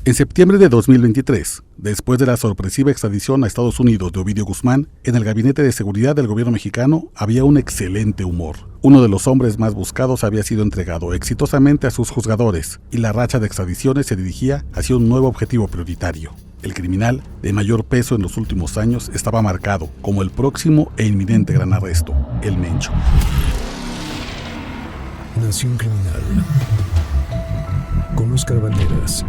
En septiembre de 2023, después de la sorpresiva extradición a Estados Unidos de Ovidio Guzmán, en el Gabinete de Seguridad del gobierno mexicano había un excelente humor. Uno de los hombres más buscados había sido entregado exitosamente a sus juzgadores, y la racha de extradiciones se dirigía hacia un nuevo objetivo prioritario. El criminal de mayor peso en los últimos años estaba marcado como el próximo e inminente gran arresto, el Mencho. Nación Criminal con Óscar Valderas.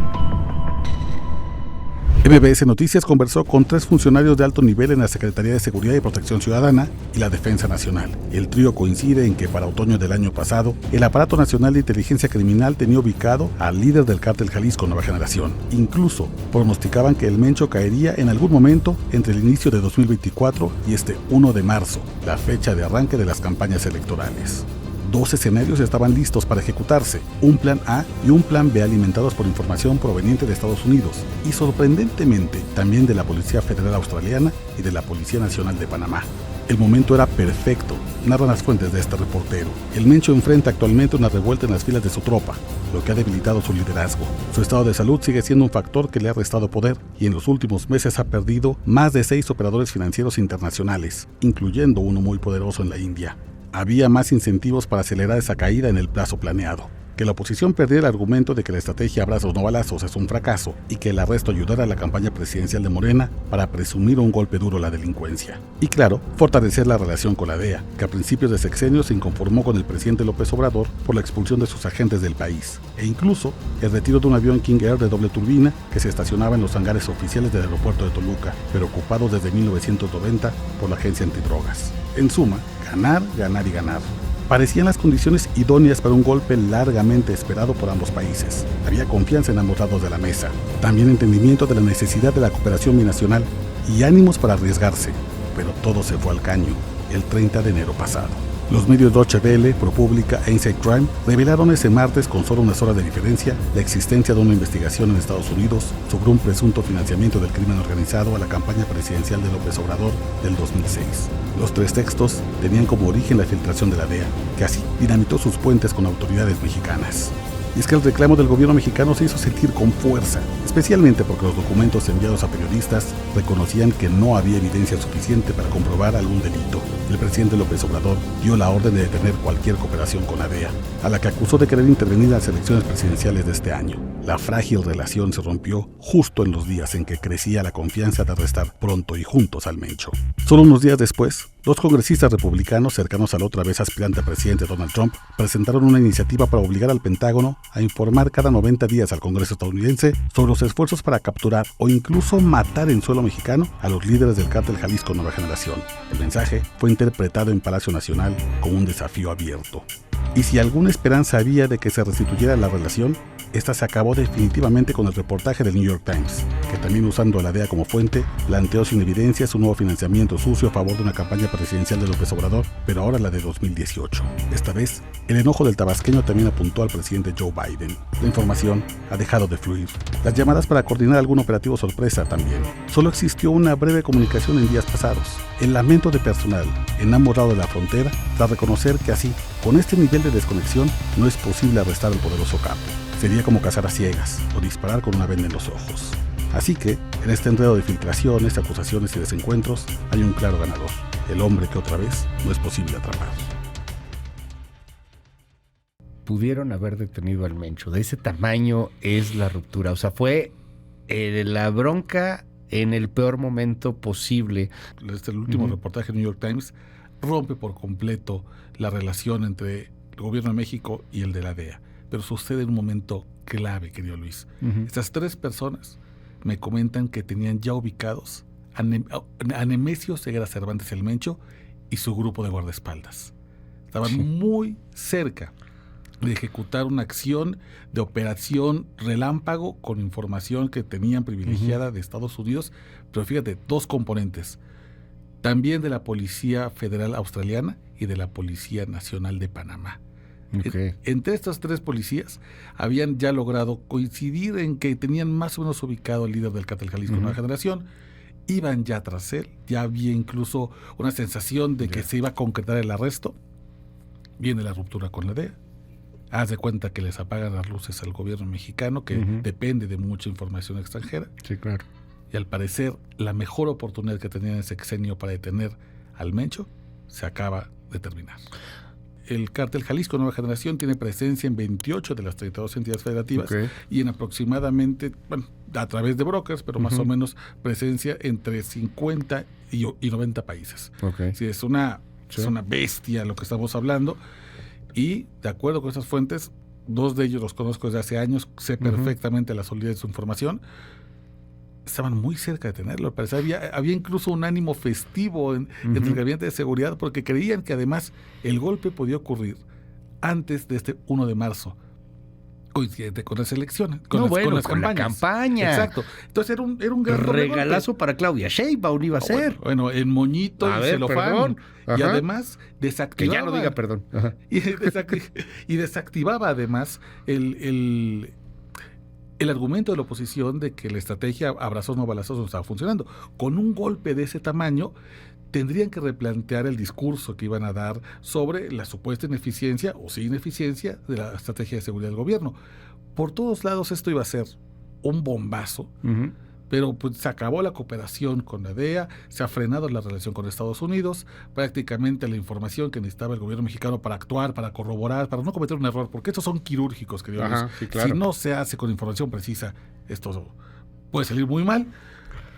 MBS Noticias conversó con 3 funcionarios de alto nivel en la Secretaría de Seguridad y Protección Ciudadana y la Defensa Nacional. El trío coincide en que para otoño del año pasado, el Aparato Nacional de Inteligencia Criminal tenía ubicado al líder del Cártel Jalisco Nueva Generación. Incluso pronosticaban que el Mencho caería en algún momento entre el inicio de 2024 y este 1 de marzo, la fecha de arranque de las campañas electorales. 2 escenarios estaban listos para ejecutarse, un plan A y un plan B alimentados por información proveniente de Estados Unidos y sorprendentemente también de la Policía Federal Australiana y de la Policía Nacional de Panamá. El momento era perfecto, narran las fuentes de este reportero. El Mencho enfrenta actualmente una revuelta en las filas de su tropa, lo que ha debilitado su liderazgo. Su estado de salud sigue siendo un factor que le ha restado poder y en los últimos meses ha perdido más de 6 operadores financieros internacionales, incluyendo uno muy poderoso en la India. Había más incentivos para acelerar esa caída en el plazo planeado. Que la oposición perdiera el argumento de que la estrategia abrazos no balazos es un fracaso y que el arresto ayudara a la campaña presidencial de Morena para presumir un golpe duro a la delincuencia. Y claro, fortalecer la relación con la DEA, que a principios de sexenio se inconformó con el presidente López Obrador por la expulsión de sus agentes del país, e incluso el retiro de un avión King Air de doble turbina que se estacionaba en los hangares oficiales del aeropuerto de Toluca, pero ocupado desde 1990 por la agencia antidrogas. En suma, ganar, ganar y ganar. Parecían las condiciones idóneas para un golpe largamente esperado por ambos países. Había confianza en ambos lados de la mesa, también entendimiento de la necesidad de la cooperación binacional y ánimos para arriesgarse, pero todo se fue al caño el 30 de enero pasado. Los medios Deutsche Welle, ProPublica e Inside Crime revelaron ese martes, con solo unas horas de diferencia, la existencia de una investigación en Estados Unidos sobre un presunto financiamiento del crimen organizado a la campaña presidencial de López Obrador del 2006. Los 3 textos tenían como origen la filtración de la DEA, que así dinamitó sus puentes con autoridades mexicanas. Y es que el reclamo del gobierno mexicano se hizo sentir con fuerza, especialmente porque los documentos enviados a periodistas reconocían que no había evidencia suficiente para comprobar algún delito. El presidente López Obrador dio la orden de detener cualquier cooperación con la DEA, a la que acusó de querer intervenir en las elecciones presidenciales de este año. La frágil relación se rompió justo en los días en que crecía la confianza de arrestar pronto y juntos al Mencho. Solo unos días después, 2 congresistas republicanos cercanos al otra vez aspirante a presidente Donald Trump presentaron una iniciativa para obligar al Pentágono a informar cada 90 días al Congreso estadounidense sobre los esfuerzos para capturar o incluso matar en suelo mexicano a los líderes del Cártel Jalisco Nueva Generación. El mensaje fue interpretado en Palacio Nacional como un desafío abierto. Y si alguna esperanza había de que se restituyera la relación, esta se acabó definitivamente con el reportaje del New York Times, que también usando a la DEA como fuente, planteó sin evidencias un nuevo financiamiento sucio a favor de una campaña presidencial de López Obrador, pero ahora la de 2018. Esta vez, el enojo del tabasqueño también apuntó al presidente Joe Biden. La información ha dejado de fluir. Las llamadas para coordinar algún operativo sorpresa también. Solo existió una breve comunicación en días pasados. El lamento de personal en ambos lados de la frontera tras reconocer que así, con este nivel de desconexión, no es posible arrestar al poderoso capo. Sería como cazar a ciegas o disparar con una venda en los ojos. Así que, en este enredo de filtraciones, acusaciones y desencuentros, hay un claro ganador: el hombre que otra vez no es posible atrapar. Pudieron haber detenido al Mencho. De ese tamaño es la ruptura. O sea, fue la bronca en el peor momento posible. El último reportaje del New York Times rompe por completo la relación entre el gobierno de México y el de la DEA. Pero sucede en un momento clave, querido Luis. Estas 3 personas me comentan que tenían ya ubicados a Nemesio Ceguera Cervantes el Mencho y su grupo de guardaespaldas. Estaban muy cerca de ejecutar una acción de operación relámpago con información que tenían privilegiada de Estados Unidos, pero fíjate, 2 componentes, también de la Policía Federal Australiana y de la Policía Nacional de Panamá. Okay. Entre estas 3 policías habían ya logrado coincidir en que tenían más o menos ubicado al líder del Cártel Jalisco Nueva Generación, iban ya tras él, ya había incluso una sensación de que se iba a concretar el arresto. Viene la ruptura con la DEA, haz de cuenta que les apagan las luces al gobierno mexicano, que depende de mucha información extranjera. Sí, claro. Y al parecer, la mejor oportunidad que tenían ese sexenio para detener al Mencho se acaba de terminar. El Cártel Jalisco Nueva Generación tiene presencia en 28 de las 32 entidades federativas y en aproximadamente, bueno, a través de brokers, pero más o menos presencia entre 50 y 90 países. Sí, es una bestia lo que estamos hablando. Y de acuerdo con esas fuentes, 2 de ellos los conozco desde hace años, sé perfectamente la solidez de su información. Estaban muy cerca de tenerlo. Parece había incluso un ánimo festivo entre el gabinete de seguridad porque creían que además el golpe podía ocurrir antes de este 1 de marzo, coincidente con las elecciones, con las campañas. La campaña. Exacto. Entonces era un gran regalazo para Claudia Sheinbaum iba a ser. Bueno, en moñito y celofán. Y además desactivaba. Que ya no diga perdón. Y desactivaba además el argumento de la oposición de que la estrategia abrazos no balazos no estaba funcionando. Con un golpe de ese tamaño, tendrían que replantear el discurso que iban a dar sobre la supuesta ineficiencia o sí ineficiencia de la estrategia de seguridad del gobierno. Por todos lados esto iba a ser un bombazo, pero pues se acabó la cooperación con la DEA, se ha frenado la relación con Estados Unidos, prácticamente la información que necesitaba el gobierno mexicano para actuar, para corroborar, para no cometer un error, porque estos son quirúrgicos, que digamos, sí, claro. Si no se hace con información precisa, esto puede salir muy mal.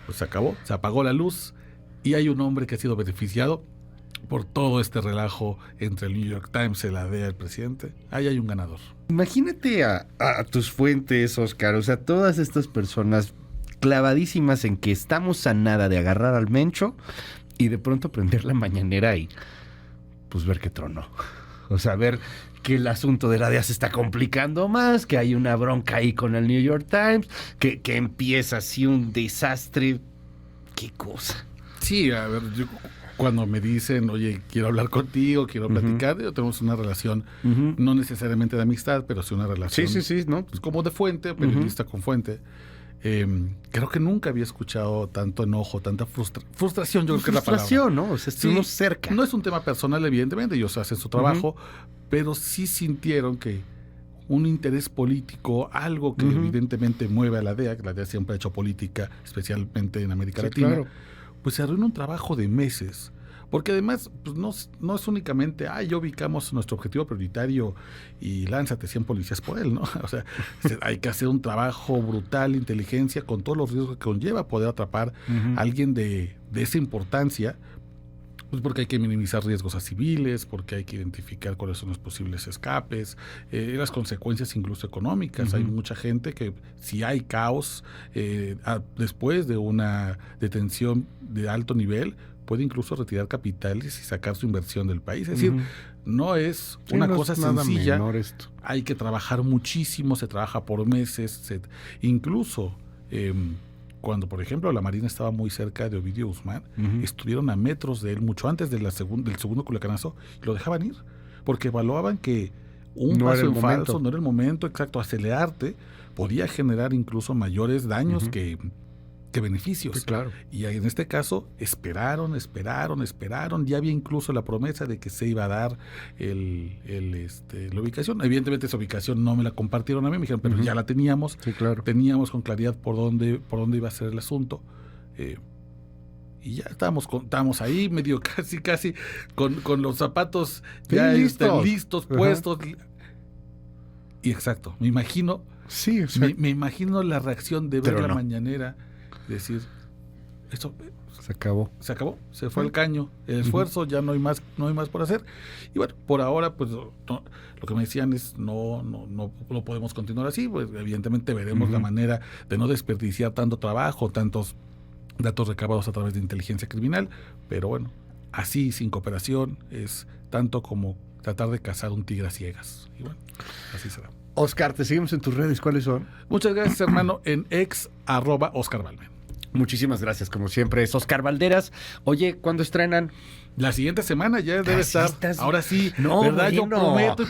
Pues se acabó, se apagó la luz y hay un hombre que ha sido beneficiado por todo este relajo entre el New York Times, la DEA, el presidente. Ahí hay un ganador. Imagínate a tus fuentes, Oscar, o sea, todas estas personas clavadísimas en que estamos a nada de agarrar al Mencho y de pronto prender la mañanera y pues ver que tronó. O sea, ver que el asunto de la DEA se está complicando más, que hay una bronca ahí con el New York Times, que empieza así un desastre. ¿Qué cosa? Sí, a ver, cuando me dicen, oye, quiero hablar contigo, quiero platicar, tenemos una relación, no necesariamente de amistad, pero sí una relación. Sí, ¿no? Pues como de fuente, periodista con fuente. Creo que nunca había escuchado tanto enojo, tanta frustración, yo creo que es la palabra. Frustración, ¿no? O sea, estuvimos cerca. No es un tema personal, evidentemente, ellos hacen su trabajo, pero sí sintieron que un interés político, algo que evidentemente mueve a la DEA, que la DEA siempre ha hecho política, especialmente en América Latina, claro. Pues se arruina un trabajo de meses. Porque además pues no es únicamente, ya ubicamos nuestro objetivo prioritario y lánzate 100 policías por él, ¿no? O sea, hay que hacer un trabajo brutal, inteligencia, con todos los riesgos que conlleva poder atrapar a alguien de esa importancia, pues porque hay que minimizar riesgos a civiles, porque hay que identificar cuáles son los posibles escapes, las consecuencias incluso económicas. Hay mucha gente que si hay caos después de una detención de alto nivel, puede incluso retirar capitales y sacar su inversión del país. Es decir, no es una cosa sencilla. Hay que trabajar muchísimo, se trabaja por meses. Incluso cuando, por ejemplo, la Marina estaba muy cerca de Ovidio Guzmán, estuvieron a metros de él mucho antes del segundo culacanazo y lo dejaban ir, porque evaluaban que un paso en falso no era el momento exacto. Acelerarte podía generar incluso mayores daños que beneficios. Sí, claro. Y en este caso esperaron. Ya había incluso la promesa de que se iba a dar la ubicación. Evidentemente esa ubicación no me la compartieron a mí, me dijeron, pero ya la teníamos. Sí, claro. Teníamos con claridad por dónde iba a ser el asunto. Y ya estábamos ahí medio casi con los zapatos ya listos, puestos. Y exacto, me imagino. Sí, exacto. Me imagino la reacción de ver la mañanera. Decir, esto se acabó, se fue el caño, el esfuerzo, ya no hay más por hacer. Y bueno, por ahora, pues lo que me decían es no podemos continuar así, pues evidentemente veremos la manera de no desperdiciar tanto trabajo, tantos datos recabados a través de inteligencia criminal, pero bueno, así sin cooperación es tanto como tratar de cazar un tigre a ciegas. Y bueno, así será. Oscar, te seguimos en tus redes, ¿cuáles son? Muchas gracias, hermano, en @OscarBalmen. Muchísimas gracias, como siempre, es Oscar Valderas. Oye, ¿cuándo estrenan? La siguiente semana ya debe estar. Ahora sí, no, ¿verdad? Bueno. Yo prometo.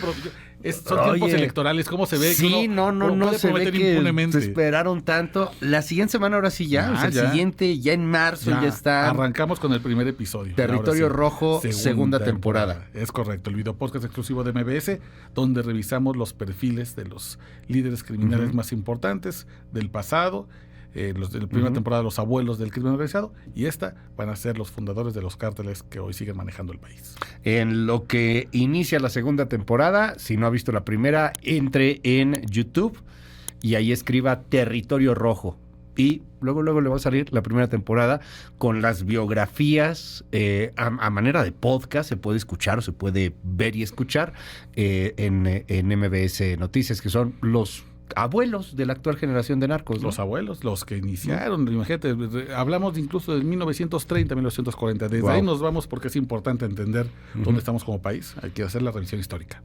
Son tiempos electorales, ¿cómo se ve? Sí, no se ve que impunemente. se esperaron tanto. La siguiente semana, ahora sí ya. El siguiente, ya en marzo, ya está. Arrancamos con el primer episodio. Territorio Rojo, segunda temporada. Es correcto, el video podcast exclusivo de MBS, donde revisamos los perfiles de los líderes criminales más importantes del pasado. Los de la primera temporada, los abuelos del crimen organizado, y esta van a ser los fundadores de los cárteles que hoy siguen manejando el país. En lo que inicia la segunda temporada, si no ha visto la primera, entre en YouTube y ahí escriba Territorio Rojo. Y luego le va a salir la primera temporada con las biografías a manera de podcast. Se puede escuchar o se puede ver y escuchar en MBS Noticias, que son los abuelos de la actual generación de narcos, ¿no? Los abuelos, los que iniciaron, imagínate, hablamos incluso de 1930, 1940. Desde ahí nos vamos porque es importante entender dónde estamos como país. Hay que hacer la revisión histórica.